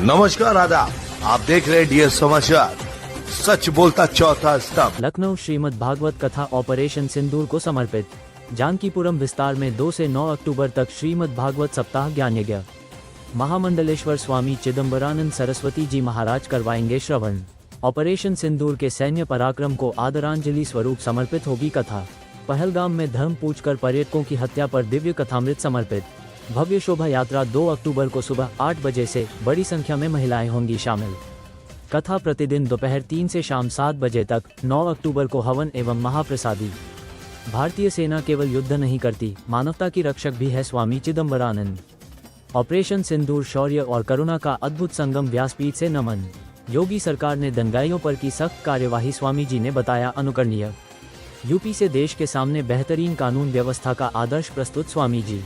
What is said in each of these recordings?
नमस्कार आदाब, आप देख रहे हैं डीएस समाचार। सच बोलता चौथा स्तंभ। लखनऊ श्रीमद् भागवत कथा ऑपरेशन सिंदूर को समर्पित। जानकीपुरम विस्तार में 2 से 9 अक्टूबर तक श्रीमद् भागवत सप्ताह ज्ञान यज्ञ। महामंडलेश्वर स्वामी चिदंबरानंद सरस्वती जी महाराज करवाएंगे श्रवण। ऑपरेशन सिंदूर के सैन्य पराक्रम को आदरांजलि स्वरूप समर्पित होगी कथा। पहलगाम में धर्म पूछकर पर्यटकों की हत्या पर दिव्य कथामृत समर्पित। भव्य शोभा यात्रा 2 अक्टूबर को सुबह 8 बजे से बड़ी संख्या में महिलाएं होंगी शामिल। कथा प्रतिदिन दोपहर 3 से शाम 7 बजे तक। 9 अक्टूबर को हवन एवं महाप्रसादी। भारतीय सेना केवल युद्ध नहीं करती, मानवता की रक्षक भी है स्वामी चिदंबरानंद। ऑपरेशन सिंदूर शौर्य और करुणा का अद्भुत संगम। व्यासपीठ से नमन। योगी सरकार ने दंगाइयों पर की सख्त कार्यवाही, स्वामी जी ने बताया अनुकरणीय। यूपी से देश के सामने बेहतरीन कानून व्यवस्था का आदर्श प्रस्तुत स्वामी जी।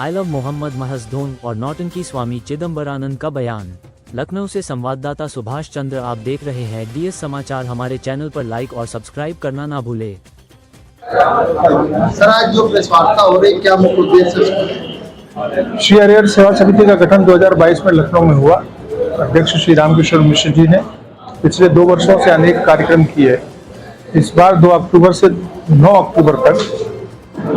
आई लव मोहम्मद महज धोन और नौटंकी स्वामी चिदंबरानंद का बयान। लखनऊ से संवाददाता सुभाष चंद्र। आप देख रहे हैं डीएस समाचार। हमारे चैनल पर लाइक और सब्सक्राइब करना ना भूले। सर, आज जो प्रेस वार्ता हो रही, क्या मुख्य उद्देश्य? श्री हरिहर सेवा समिति का गठन 2022 में लखनऊ में हुआ। अध्यक्ष श्री रामकिशोर मिश्र जी ने पिछले 2 वर्षों से अनेक कार्यक्रम किए। इस बार 2 अक्टूबर से 9 अक्टूबर तक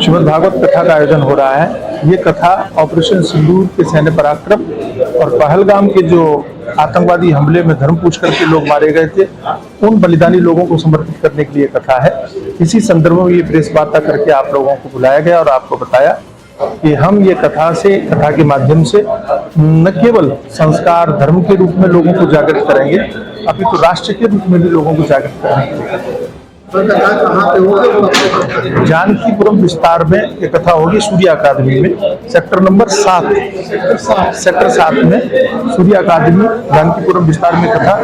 श्रीमद् भागवत कथा का आयोजन हो रहा है। ये कथा ऑपरेशन सिंदूर के सैन्य पराक्रम और पहलगाम के जो आतंकवादी हमले में धर्म पूछ करके लोग मारे गए थे, उन बलिदानी लोगों को समर्पित करने के लिए कथा है। इसी संदर्भ में ये प्रेस वार्ता करके आप लोगों को बुलाया गया और आपको बताया कि हम ये कथा के माध्यम से न केवल संस्कार धर्म के रूप में लोगों को जागृत करेंगे, अपितु राष्ट्र के रूप में भी लोगों को जागृत करेंगे। जानकीपुरम विस्तार में ये कथा होगी, सूर्य अकादमी में, सेक्टर नंबर 7 में सूर्य अकादमी जानकीपुरम विस्तार में कथा।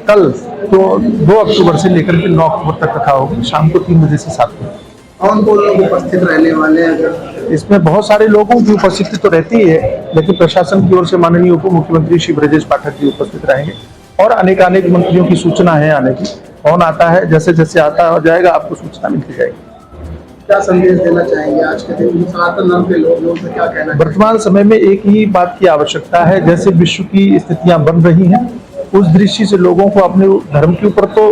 कल तो 2 अक्टूबर से लेकर के 9 अक्टूबर तक कथा होगी, शाम को 3 बजे से 7 बजे। कौन कौन लोग उपस्थित रहने वाले हैं? इसमें बहुत सारे लोगों की उपस्थिति तो रहती है, लेकिन प्रशासन की ओर से माननीय उप मुख्यमंत्री श्री ब्रजेश पाठक जी उपस्थित रहेंगे और अनेक मंत्रियों की सूचना है आने की। कौन आता है, जैसे जैसे आता हो जाएगा आपको सूचना मिलती जाएगी। क्या संदेश देना चाहेंगे आज के दिन सनातन धर्म के लोगों से? क्या कहना? वर्तमान समय में एक ही बात की आवश्यकता है, जैसे विश्व की स्थितियां बन रही हैं, उस दृष्टि से लोगों को अपने धर्म के ऊपर तो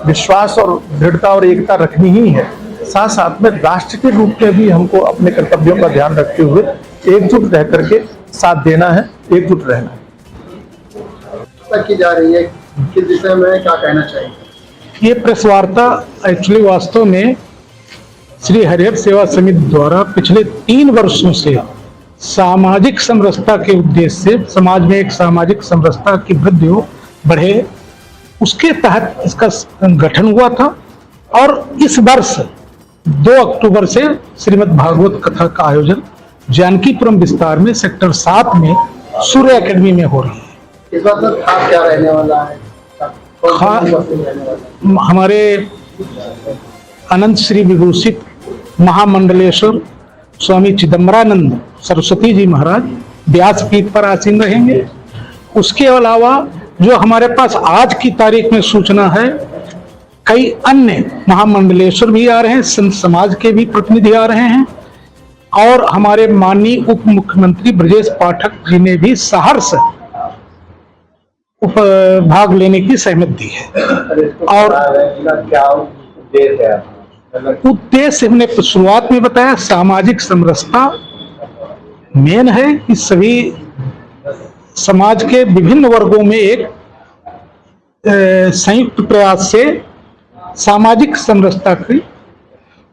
विश्वास और दृढ़ता और एकता रखनी ही है, साथ साथ में राष्ट्र के रूप में भी हमको अपने कर्तव्यों का ध्यान रखते हुए एकजुट रह करके साथ देना है, एकजुट रहना है। की जा रही है, किस विषय में क्या कहना चाहिए? ये प्रेस वार्ता एक्चुअली वास्तव में श्री हरिहर सेवा समिति द्वारा पिछले 3 वर्षों से सामाजिक समरसता के उद्देश्य से समाज में एक सामाजिक समरसता की वृद्धि हो बढ़े, उसके तहत इसका गठन हुआ था। और इस वर्ष 2 अक्टूबर से श्रीमद् भागवत कथा का आयोजन जानकीपुरम विस्तार में सेक्टर 7 में सूर्य अकेडमी में हो रही है। इस बात में खास क्या रहने वाला है? हमारे अनंत श्री विभूषित महामंडलेश्वर स्वामी चिदंबरानंद सरस्वती जी महाराज व्यासपीठ पर आसीन रहेंगे। उसके अलावा जो हमारे पास आज की तारीख में सूचना है, कई अन्य महामंडलेश्वर भी आ रहे हैं, संत समाज के भी प्रतिनिधि आ रहे हैं और हमारे माननीय उप मुख्यमंत्री ब्रजेश पाठक जी ने भी सहर्ष भाग लेने की सहमति दी है। और उद्देश्य हमने शुरुआत में बताया, सामाजिक समरसता मेन है कि सभी समाज के विभिन्न वर्गों में एक संयुक्त प्रयास से सामाजिक समरसता की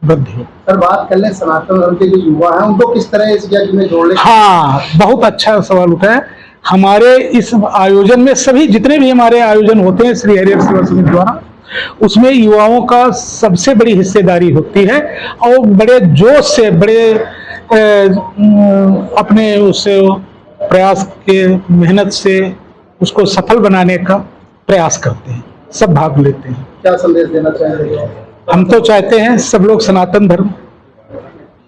वृद्धि हो। सर, बात कर ले सनातन धर्म के जो युवा हैं, उनको किस तरह इस यज्ञ में जोड़ने? हाँ, बहुत अच्छा सवाल उठाया। हमारे इस आयोजन में सभी जितने भी हमारे आयोजन होते हैं श्री हरिहर सेवा समिति द्वारा, उसमें युवाओं का सबसे बड़ी हिस्सेदारी होती है और बड़े जोश से, बड़े अपने उस प्रयास के मेहनत से उसको सफल बनाने का प्रयास करते हैं, सब भाग लेते हैं। क्या संदेश देना चाहेंगे? हम तो चाहते हैं सब लोग सनातन धर्म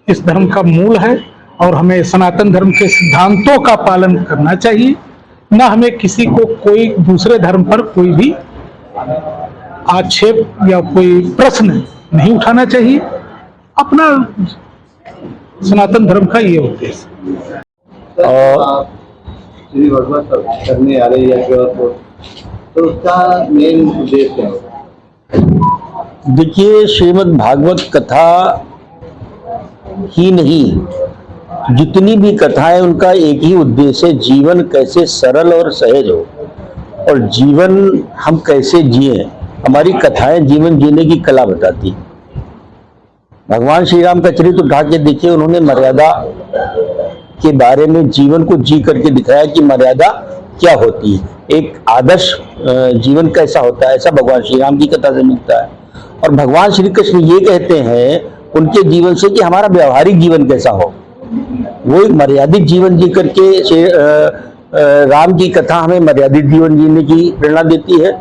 इस धर्म का मूल है और हमें सनातन धर्म के सिद्धांतों का पालन करना चाहिए। न हमें किसी को कोई दूसरे धर्म पर कोई भी आक्षेप या कोई प्रश्न नहीं उठाना चाहिए। अपना सनातन धर्म का ये उद्देश्य। श्री भगवत करने आ रहे हैं या सेवा को, तो उसका मेन उद्देश्य क्या है? देखिए, श्रीमद् भागवत कथा ही नहीं, जितनी भी कथाएं उनका एक ही उद्देश्य है, जीवन कैसे सरल और सहज हो और जीवन हम कैसे जिए। हमारी कथाएं जीवन जीने की कला बताती। भगवान श्री राम का चरित्र उठा के देखिए, उन्होंने मर्यादा के बारे में जीवन को जी करके दिखाया कि मर्यादा क्या होती है, एक आदर्श जीवन कैसा होता है, ऐसा भगवान श्री राम की कथा से मिलता है। और भगवान श्री कृष्ण ये कहते हैं उनके जीवन से कि हमारा व्यवहारिक जीवन कैसा हो। वो एक मर्यादित जीवन जी करके राम की कथा हमें मर्यादित जीवन जीने की प्रेरणा देती है।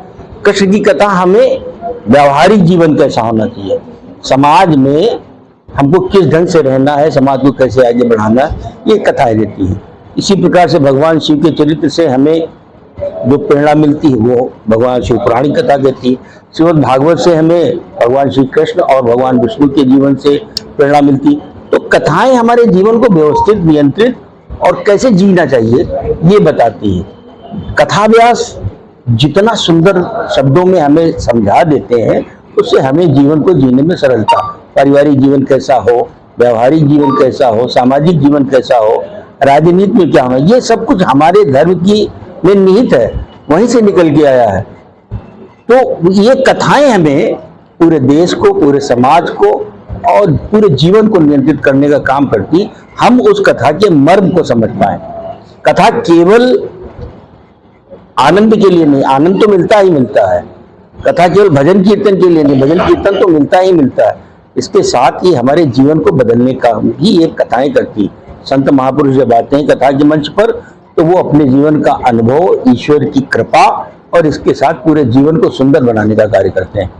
कृष्ण की कथा हमें व्यवहारिक जीवन कैसा होना चाहिए, समाज में हमको किस ढंग से रहना है, समाज को कैसे आगे बढ़ाना है, ये कथाएं देती है। इसी प्रकार से भगवान शिव के चरित्र से हमें जो प्रेरणा मिलती है वो भगवान शिव पुराणी कथा देती है। श्रीमद् भागवत से हमें भगवान श्री कृष्ण और भगवान विष्णु के जीवन से प्रेरणा मिलती। तो कथाएं हमारे जीवन को व्यवस्थित, नियंत्रित और कैसे जीना चाहिए ये बताती है। कथाव्यास जितना सुंदर शब्दों में हमें समझा देते हैं, उससे हमें जीवन को जीने में सरलता, पारिवारिक जीवन कैसा हो, व्यवहारिक जीवन कैसा हो, सामाजिक जीवन कैसा हो, राजनीति में क्या हो, ये सब कुछ हमारे धर्म की में निहित है, वहीं से निकल के आया है। तो ये कथाएं हमें पूरे देश को, पूरे समाज को और पूरे जीवन को नियंत्रित करने का काम करती। हम उस कथा के मर्म को समझ पाए। कथा केवल आनंद के लिए नहीं, आनंद तो मिलता ही मिलता है। कथा केवल भजन कीर्तन के लिए नहीं, भजन कीर्तन तो मिलता ही मिलता है। इसके साथ ही हमारे जीवन को बदलने का भी ये कथाएं करती। संत महापुरुष जब आते हैं कथा के मंच पर, तो वो अपने जीवन का अनुभव, ईश्वर की कृपा और इसके साथ पूरे जीवन को सुंदर बनाने का कार्य करते हैं।